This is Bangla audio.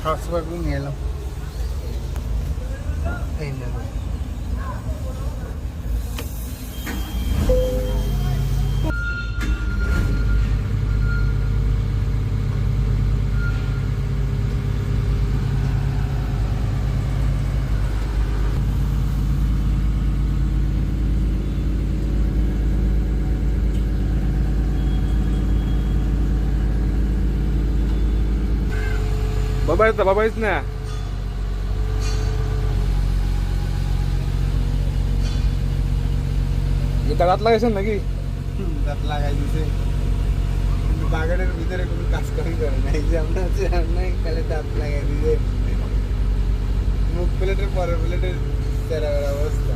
সবসময় নিয়ে এলাম এই না বাবাইস না এটা রাত লাগাইছেন নাকি? দাঁত লাগাই দিছে কিন্তু বাগানের ভিতরে কোনো কাজ করে না এই যে আমরা আছি নাই খালি দাঁত লাগাই দিছে মুখ প্লেটের পরের প্লেটের তেরা অবস্থা